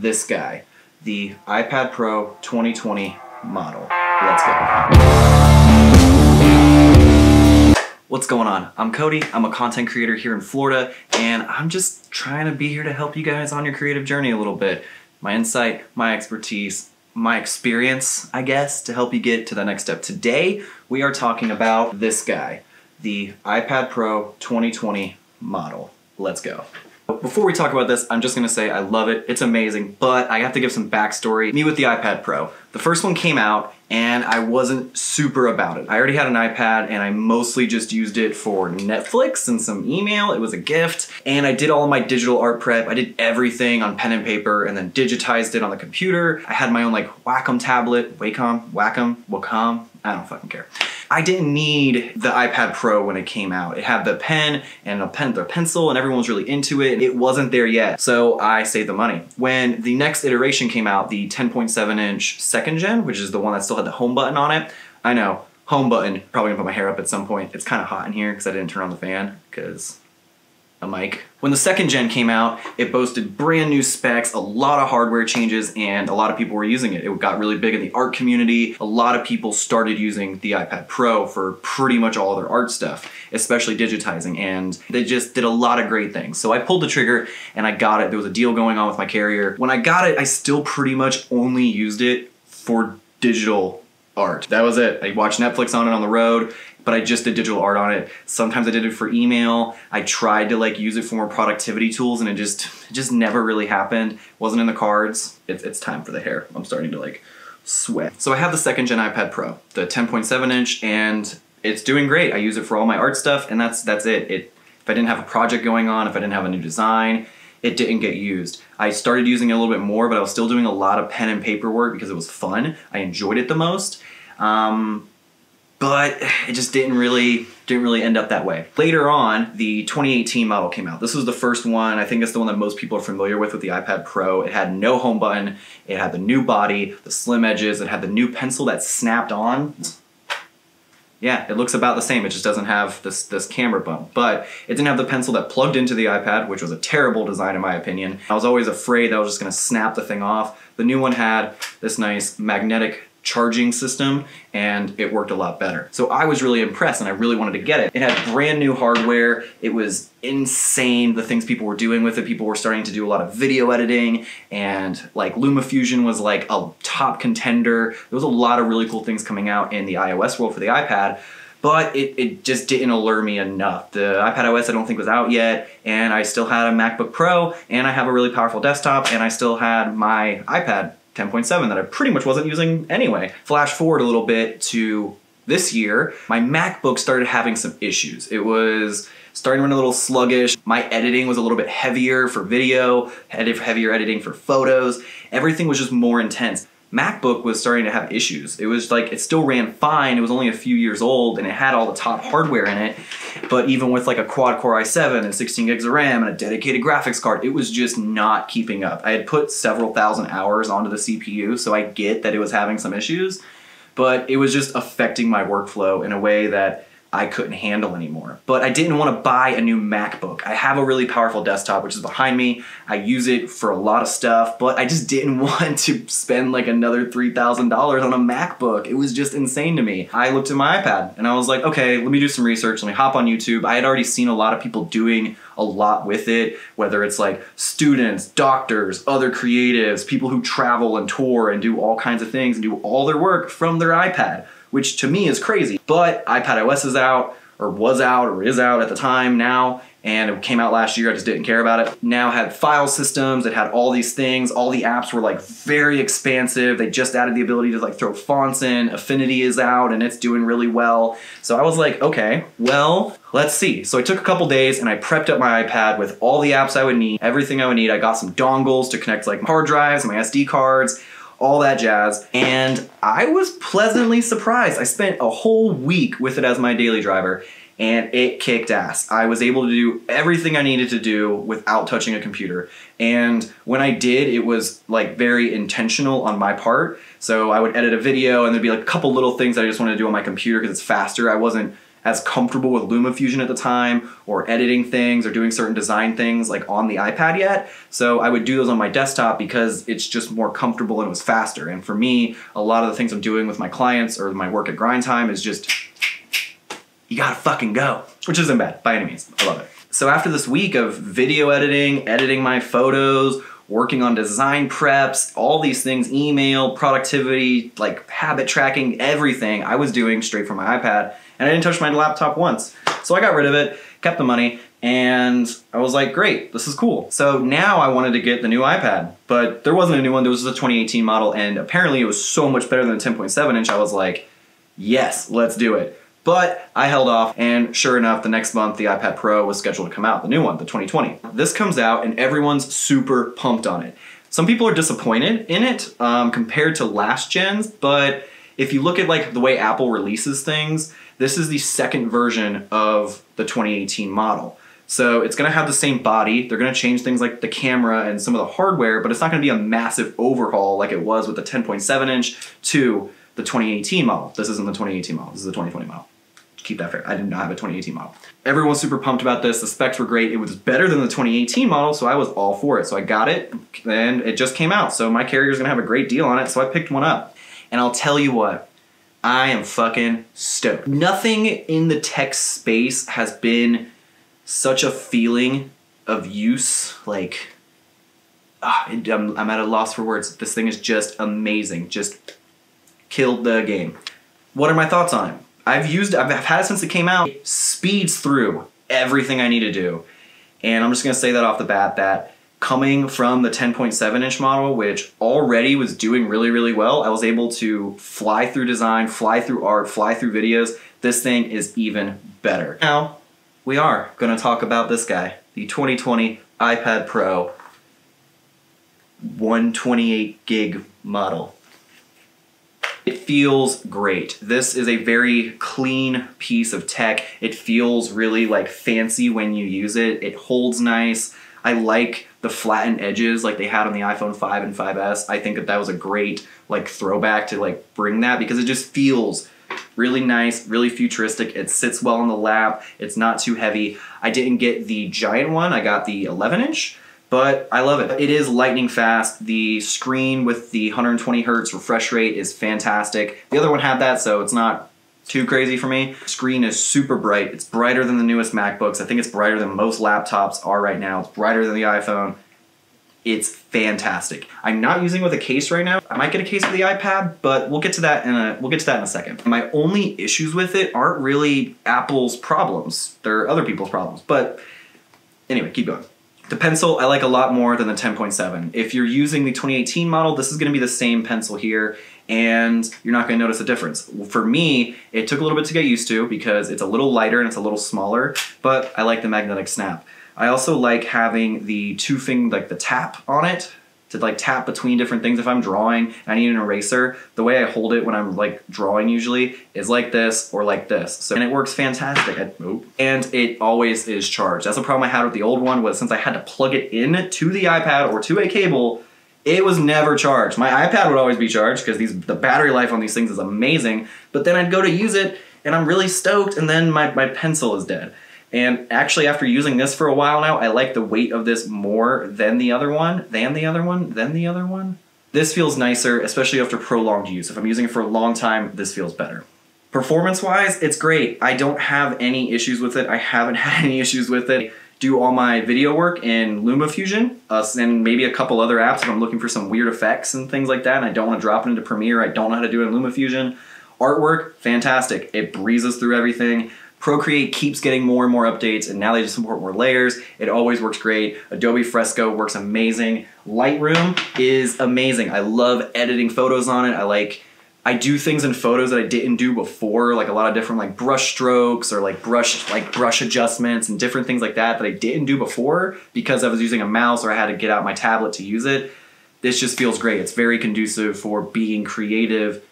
this guy, the iPad Pro 2020 model. Let's go. What's going on? I'm Cody. I'm a content creator here in Florida, and I'm just trying to be here to help you guys on your creative journey a little bit. My insight, my expertise, my experience, I guess, to help you get to the next step. Today, we are talking about this guy, the iPad Pro 2020 model. Let's go. Before we talk about this, I'm just gonna say I love it, it's amazing, but I have to give some backstory. Me with the iPad Pro. The first one came out and I wasn't super about it. I already had an iPad and I mostly just used it for Netflix and some email. It was a gift. And I did all of my digital art prep. I did everything on pen and paper and then digitized it on the computer. I had my own like Wacom tablet, Wacom, I don't fucking care. I didn't need the iPad Pro when it came out. It had the pen and the pencil and everyone was really into it. It wasn't there yet, so I saved the money. When the next iteration came out, the 10.7-inch second gen, which is the one that still had the home button on it, I know, home button, probably gonna put my hair up at some point. It's kind of hot in here because I didn't turn on the fan, because a mic. When the second gen came out, it boasted brand new specs, a lot of hardware changes, and a lot of people were using it. It got really big in the art community. A lot of people started using the iPad Pro for pretty much all their art stuff, especially digitizing, and they just did a lot of great things. So I pulled the trigger and I got it. There was a deal going on with my carrier. When I got it, I still pretty much only used it for digital art. That was it. I watched Netflix on it on the road, but I just did digital art on it. Sometimes I did it for email. I tried to like use it for more productivity tools and it just never really happened. Wasn't in the cards. It's time for the hair. I'm starting to like sweat. So I have the second gen iPad Pro, the 10.7-inch, and it's doing great. I use it for all my art stuff, and that's it. If I didn't have a project going on, if I didn't have a new design, it didn't get used. I started using it a little bit more, but I was still doing a lot of pen and paper work because it was fun. I enjoyed it the most. But it just didn't really end up that way. Later on, the 2018 model came out. This was the first one. I think it's the one that most people are familiar with the iPad Pro. It had no home button. It had the new body, the slim edges. It had the new pencil that snapped on. Yeah, it looks about the same. It just doesn't have this camera bump. But it didn't have the pencil that plugged into the iPad, which was a terrible design in my opinion. I was always afraid that I was just gonna snap the thing off. The new one had this nice magnetic charging system, and it worked a lot better. So I was really impressed and I really wanted to get it. It had brand new hardware. It was insane, the things people were doing with it. People were starting to do a lot of video editing, and like LumaFusion was like a top contender. There was a lot of really cool things coming out in the iOS world for the iPad, but it just didn't allure me enough. The iPad OS I don't think was out yet, and I still had a MacBook Pro, and I have a really powerful desktop, and I still had my iPad 10.7 that I pretty much wasn't using anyway. Flash forward a little bit to this year, my MacBook started having some issues. It was starting to run a little sluggish. My editing was a little bit heavier for video, heavier editing for photos. Everything was just more intense. MacBook was starting to have issues. It was like, it still ran fine. It was only a few years old and it had all the top hardware in it. But even with like a quad core i7 and 16 gigs of RAM and a dedicated graphics card, it was just not keeping up. I had put several thousand hours onto the CPU, so I get that it was having some issues, but it was just affecting my workflow in a way that I couldn't handle anymore. But I didn't want to buy a new MacBook. I have a really powerful desktop, which is behind me. I use it for a lot of stuff, but I just didn't want to spend like another $3,000 on a MacBook. It was just insane to me. I looked at my iPad and I was like, okay, let me do some research. Let me hop on YouTube. I had already seen a lot of people doing a lot with it, whether it's like students, doctors, other creatives, people who travel and tour and do all kinds of things and do all their work from their iPad, which to me is crazy. But iPad OS is out, or was out, or is out at the time now, and it came out last year, I just didn't care about it. Now it had file systems, it had all these things, all the apps were like very expansive. They just added the ability to like throw fonts in. Affinity is out and it's doing really well. So I was like, okay, well, let's see. So I took a couple days and I prepped up my iPad with all the apps I would need, everything I would need. I got some dongles to connect like my hard drives, my SD cards, all that jazz, and I was pleasantly surprised. I spent a whole week with it as my daily driver, and it kicked ass. I was able to do everything I needed to do without touching a computer. And when I did, it was like very intentional on my part. So I would edit a video and there'd be like a couple little things that I just wanted to do on my computer because it's faster. I wasn't as comfortable with LumaFusion at the time, or editing things or doing certain design things like on the iPad yet. So I would do those on my desktop because it's just more comfortable and it was faster. And for me, a lot of the things I'm doing with my clients or my work at Grind Time is just, you gotta fucking go, which isn't bad by any means. I love it. So after this week of video editing, editing my photos, working on design preps, all these things, email, productivity, like habit tracking, everything I was doing straight from my iPad, and I didn't touch my laptop once. So I got rid of it, kept the money, and I was like, great, this is cool. So now I wanted to get the new iPad, but there wasn't a new one, there was just a 2018 model, and apparently it was so much better than the 10.7 inch, I was like, yes, let's do it. But I held off, and sure enough, the next month the iPad Pro was scheduled to come out, the new one, the 2020. This comes out and everyone's super pumped on it. Some people are disappointed in it compared to last gens, but if you look at like the way Apple releases things, this is the second version of the 2018 model. So it's gonna have the same body, they're gonna change things like the camera and some of the hardware, but it's not gonna be a massive overhaul like it was with the 10.7 inch to the 2018 model. This isn't the 2018 model, this is the 2020 model. Keep that fair. I did not have a 2018 model. Everyone's super pumped about this. The specs were great. It was better than the 2018 model, so I was all for it. So I got it, and it just came out. So my carrier's gonna have a great deal on it, so I picked one up. And I'll tell you what, I am fucking stoked. Nothing in the tech space has been such a feeling of use, like, I'm at a loss for words. This thing is just amazing. Just killed the game. What are my thoughts on it? I've had it since it came out. It speeds through everything I need to do. And I'm just gonna say that off the bat that coming from the 10.7 inch model, which already was doing really, really well, I was able to fly through design, fly through art, fly through videos. This thing is even better. Now, we are gonna talk about this guy, the 2020 iPad Pro 128 gig model. It feels great. This is a very clean piece of tech. It feels really like fancy when you use it. It holds nice. I like the flattened edges like they had on the iPhone 5 and 5S. I think that was a great like throwback to like bring that because it just feels really nice, really futuristic. It sits well on the lap. It's not too heavy. I didn't get the giant one. I got the 11 inch. But I love it. It is lightning fast. The screen with the 120 hertz refresh rate is fantastic. The other one had that, so it's not too crazy for me. The screen is super bright. It's brighter than the newest MacBooks. I think it's brighter than most laptops are right now. It's brighter than the iPhone. It's fantastic. I'm not using it with a case right now. I might get a case for the iPad, but we'll get to that in a second. My only issues with it aren't really Apple's problems. They're other people's problems. But anyway, keep going. The pencil I like a lot more than the 10.7. If you're using the 2018 model, this is gonna be the same pencil here, and you're not gonna notice a difference. For me, it took a little bit to get used to because it's a little lighter and it's a little smaller, but I like the magnetic snap. I also like having the the tap on it, to like tap between different things. If I'm drawing and I need an eraser, the way I hold it when I'm like drawing usually is like this or like this. So, and it works fantastic. And it always is charged. That's the problem I had with the old one, was since I had to plug it in to the iPad or to a cable, it was never charged. My iPad would always be charged because the battery life on these things is amazing, but then I'd go to use it and I'm really stoked and then my pencil is dead. And actually, after using this for a while now, I like the weight of this more than the other one, This feels nicer, especially after prolonged use. If I'm using it for a long time, this feels better. Performance-wise, it's great. I don't have any issues with it. I haven't had any issues with it. Do all my video work in LumaFusion, and maybe a couple other apps if I'm looking for some weird effects and things like that, and I don't want to drop it into Premiere. I don't know how to do it in LumaFusion. Artwork, fantastic. It breezes through everything. Procreate keeps getting more and more updates, and now they just support more layers. It always works great. Adobe Fresco works amazing. Lightroom is amazing. I love editing photos on it. I do things in photos that I didn't do before, like a lot of different like brush strokes or like brush adjustments and different things like that I didn't do before because I was using a mouse or I had to get out my tablet to use it. This just feels great. It's very conducive for being creative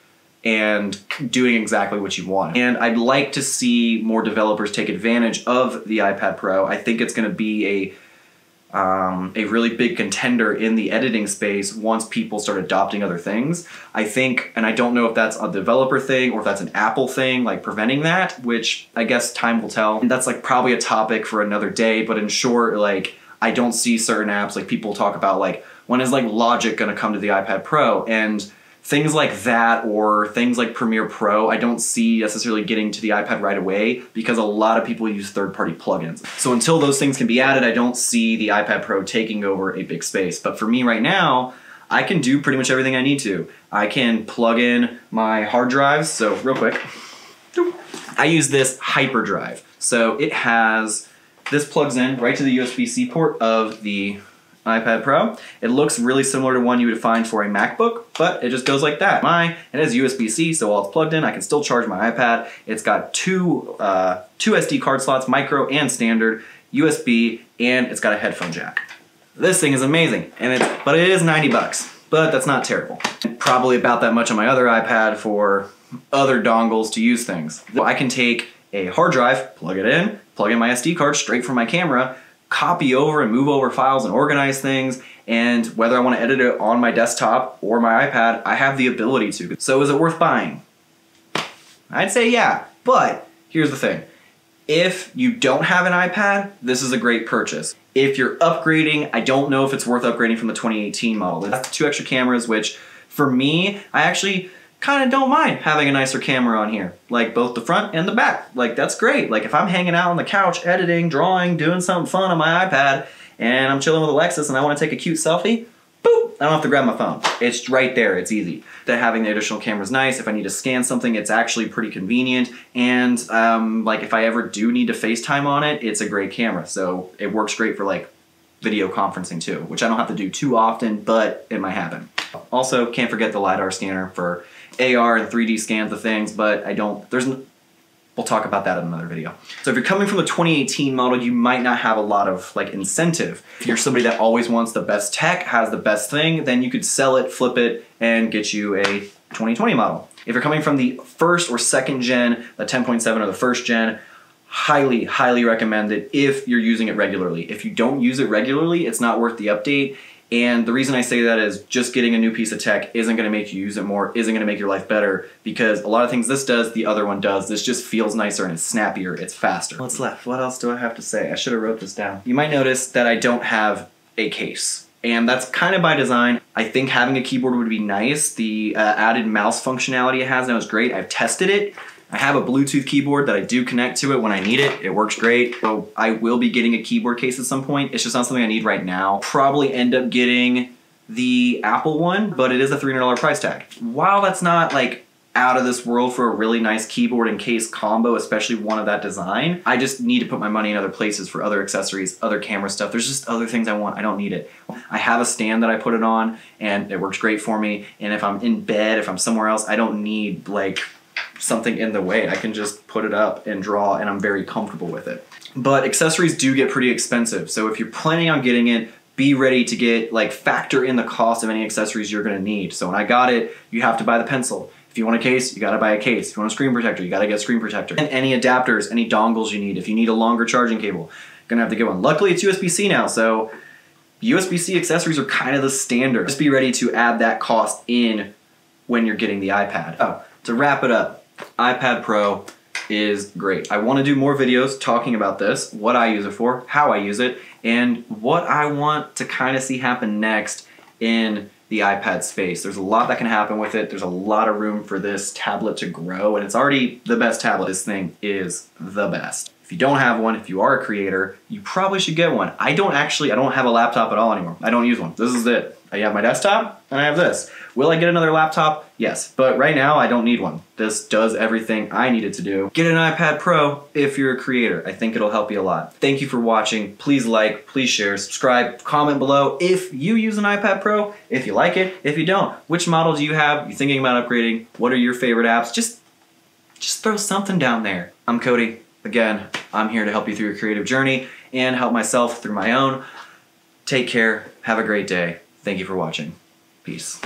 and doing exactly what you want. And I'd like to see more developers take advantage of the iPad Pro. I think it's gonna be a really big contender in the editing space once people start adopting other things. I think, and I don't know if that's a developer thing or if that's an Apple thing, like preventing that, which I guess time will tell. And that's like probably a topic for another day, but in short, like I don't see certain apps, like people talk about like, when is like Logic gonna come to the iPad Pro? And things like that, or things like Premiere Pro, I don't see necessarily getting to the iPad right away because a lot of people use third-party plugins. So until those things can be added, I don't see the iPad Pro taking over a big space. But for me right now, I can do pretty much everything I need to. I can plug in my hard drives. So real quick, I use this hyperdrive. So it has, this plugs in right to the USB-C port of the iPad Pro. It looks really similar to one you would find for a MacBook, but it just goes like that. It has USB-C, so while it's plugged in, I can still charge my iPad. It's got two SD card slots, micro and standard, USB, and it's got a headphone jack. This thing is amazing, but it is 90 bucks, but that's not terrible. And probably about that much on my other iPad for other dongles to use things. I can take a hard drive, plug in my SD card straight from my camera, copy over and move over files and organize things, and whether I want to edit it on my desktop or my iPad, I have the ability to. So is it worth buying? I'd say yeah, but here's the thing. If you don't have an iPad, this is a great purchase. If you're upgrading, I don't know if it's worth upgrading from the 2018 model. That's 2 extra cameras, which for me, I actually kind of don't mind having a nicer camera on here, like both the front and the back. Like that's great. Like if I'm hanging out on the couch, editing, drawing, doing something fun on my iPad, and I'm chilling with Alexis and I want to take a cute selfie, boop, I don't have to grab my phone. It's right there, it's easy. That having the additional camera is nice. If I need to scan something, it's actually pretty convenient. And like if I ever do need to FaceTime on it, it's a great camera. So it works great for like video conferencing too, which I don't have to do too often, but it might happen. Also, can't forget the LiDAR scanner for AR and 3D scans of things, but we'll talk about that in another video. So if you're coming from the 2018 model, you might not have a lot of like incentive. If you're somebody that always wants the best tech, has the best thing, then you could sell it, flip it, and get you a 2020 model. If you're coming from the first or second gen, the 10.7 or the first gen, highly, highly recommend it if you're using it regularly. If you don't use it regularly, it's not worth the update. And the reason I say that is just getting a new piece of tech isn't going to make you use it more, isn't going to make your life better, because a lot of things this does, the other one does. This just feels nicer and it's snappier, it's faster. What's left? What else do I have to say? I should have wrote this down. You might notice that I don't have a case. And that's kind of by design. I think having a keyboard would be nice. The added mouse functionality it has now is great. I've tested it. I have a Bluetooth keyboard that I do connect to it when I need it. It works great. So I will be getting a keyboard case at some point. It's just not something I need right now. Probably end up getting the Apple one, but it is a $300 price tag. While that's not like out of this world for a really nice keyboard and case combo, especially one of that design, I just need to put my money in other places for other accessories, other camera stuff. There's just other things I want. I don't need it. I have a stand that I put it on and it works great for me. And if I'm in bed, if I'm somewhere else, I don't need like something in the way. I can just put it up and draw and I'm very comfortable with it. But accessories do get pretty expensive. So if you're planning on getting it, be ready to get, like, factor in the cost of any accessories you're gonna need. So when I got it, you have to buy the pencil. If you want a case, you gotta buy a case. If you want a screen protector, you gotta get a screen protector. And any adapters, any dongles you need. If you need a longer charging cable, you're gonna have to get one. Luckily it's USB-C now, so USB-C accessories are kind of the standard. Just be ready to add that cost in when you're getting the iPad. Oh, to wrap it up, iPad Pro is great. I want to do more videos talking about this, what I use it for, how I use it, and what I want to kind of see happen next in the iPad space. There's a lot that can happen with it. There's a lot of room for this tablet to grow, and it's already the best tablet. This thing is the best. If you don't have one, if you are a creator, you probably should get one. I don't have a laptop at all anymore. I don't use one. This is it. I have my desktop and I have this. Will I get another laptop? Yes, but right now I don't need one. This does everything I need it to do. Get an iPad Pro if you're a creator. I think it'll help you a lot. Thank you for watching. Please like, please share, subscribe, comment below if you use an iPad Pro, if you like it, if you don't. Which model do you have? You thinking about upgrading? What are your favorite apps? Just throw something down there. I'm Cody. Again, I'm here to help you through your creative journey and help myself through my own. Take care. Have a great day. Thank you for watching. Peace.